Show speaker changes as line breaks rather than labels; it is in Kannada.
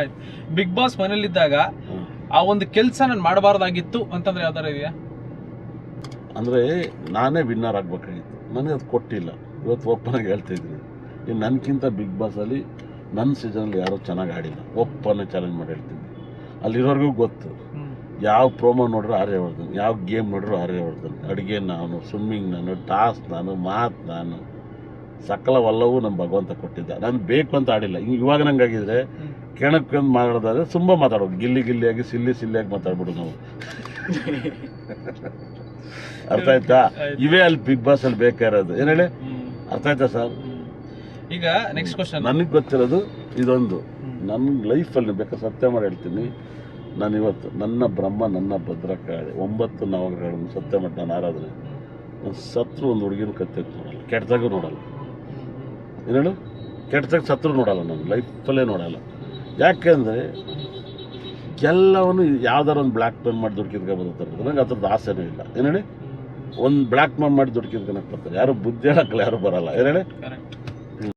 ಆಯ್ತು. ಬಿಗ್ ಬಾಸ್ ಮನೇಲಿದ್ದಾಗ ಆ ಒಂದು ಕೆಲಸ ನಾನು ಮಾಡಬಾರ್ದಾಗಿತ್ತು ಅಂತಂದ್ರೆ ಯಾವ್ದಾರ ಇದೆಯಾ?
ಅಂದರೆ ನಾನೇ ವಿನ್ನರ್ ಆಗಬೇಕಾಗಿತ್ತು, ನನಗೆ ಅದು ಕೊಟ್ಟಿಲ್ಲ. ಇವತ್ತು ಓಪನ್ ಆಗಿ ಹೇಳ್ತಾ ಇದ್ದೀನಿ, ಇನ್ನು ನನಗಿಂತ ಬಿಗ್ ಬಾಸಲ್ಲಿ ನನ್ನ ಸೀಸನಲ್ಲಿ ಯಾರೂ ಚೆನ್ನಾಗಿ ಆಡಿಲ್ಲ. ಓಪನ್ ಚಾಲೆಂಜ್ ಮಾಡಿ ಹೇಳ್ತೀನಿ, ಅಲ್ಲಿರೋರ್ಗೂ ಗೊತ್ತು. ಯಾವ ಪ್ರೋಮೋ ನೋಡ್ರು ಆರ್ಯವರ್ಧನ್, ಯಾವ ಗೇಮ್ ನೋಡ್ರು ಆರ್ಯವರ್ಧನ್. ಅಡುಗೆ ನಾನು, ಸ್ವಿಮ್ಮಿಂಗ್ ನಾನು, ಟಾಸ್ಕ್ ನಾನು, ಮಾತು ನಾನು, ಸಕಲವೆಲ್ಲವೂ ನಮ್ಮ ಭಗವಂತ ಕೊಟ್ಟಿದ್ದ. ನಾನು ಬೇಕು ಅಂತ ಆಡಿಲ್ಲ. ಇವಾಗ ನಂಗಾಗಿದ್ರೆ ಕೆಣಕೊಂಡು ಮಾಡೋದಾದ್ರೆ ತುಂಬ ಮಾತಾಡೋದು, ಗಿಲ್ಲಿಯಾಗಿ ಸಿಲ್ಲಿಯಾಗಿ ಮಾತಾಡ್ಬಿಡು ನಾವು. ಅರ್ಥ ಆಯ್ತಾ? ಇವೇ ಅಲ್ಲಿ ಬಿಗ್ ಬಾಸ್ ಅಲ್ಲಿ ಬೇಕಾಗಿರೋದು. ಏನು ಹೇಳಿ, ಅರ್ಥ ಆಯ್ತಾ ಸರ್?
ಈಗ ನೆಕ್ಸ್ಟ್ ಕ್ವಶನ್,
ನನಗೆ ಗೊತ್ತಿರೋದು ಇದೊಂದು. ನನ್ನ ಲೈಫಲ್ಲಿ ಬೇಕಾದ್ರೆ ಸತ್ಯ ಮಾಡಿ ಹೇಳ್ತೀನಿ, ನಾನು ಇವತ್ತು ನನ್ನ ಬ್ರಹ್ಮ ನನ್ನ ಭದ್ರಕಾಳಿ 9 ನವಗ್ರಹಗಳನ್ನು ಸತ್ಯ ಮಾಡಿ ನಾನು ಆರಾಧನೆ. ನಾನು ಸತ್ರು ಒಂದು ಹುಡುಗಿನ ಕತ್ತೆ ನೋಡಲ್ಲ, ಕೆಟ್ಟದಾಗೂ ನೋಡಲ್ಲ. ಏನೇಳು, ಕೆಟ್ಟದಾಗ ಸತ್ರು ನೋಡಲ್ಲ, ನಾನು ಲೈಫಲ್ಲೇ ನೋಡಲ್ಲ. ಯಾಕೆಂದರೆ ಎಲ್ಲವನ್ನು ಯಾವ್ದಾರು ಒಂದು ಬ್ಲ್ಯಾಕ್ ಮೇಲ್ ಮಾಡಿ ದುಡ್ಕಿದ್ಕೊಂಡು ಬರ್ತಾರೆ. ನನಗೆ ಆ ಥರದ್ದು ಆಸೆನೂ ಇಲ್ಲ. ಏನು ಹೇಳಿ, ಒಂದು ಬ್ಲ್ಯಾಕ್ ಮೇಲ್ ಮಾಡಿ ದುಡ್ಕಿದ್ಕೊಳಕ್ಕೆ ಬರ್ತಾರೆ. ಯಾರು ಬುದ್ಧಿ ಹೇಳಕ್ಕಲ್ಲ, ಯಾರು ಬರಲ್ಲ. ಏನು ಹೇಳಿ.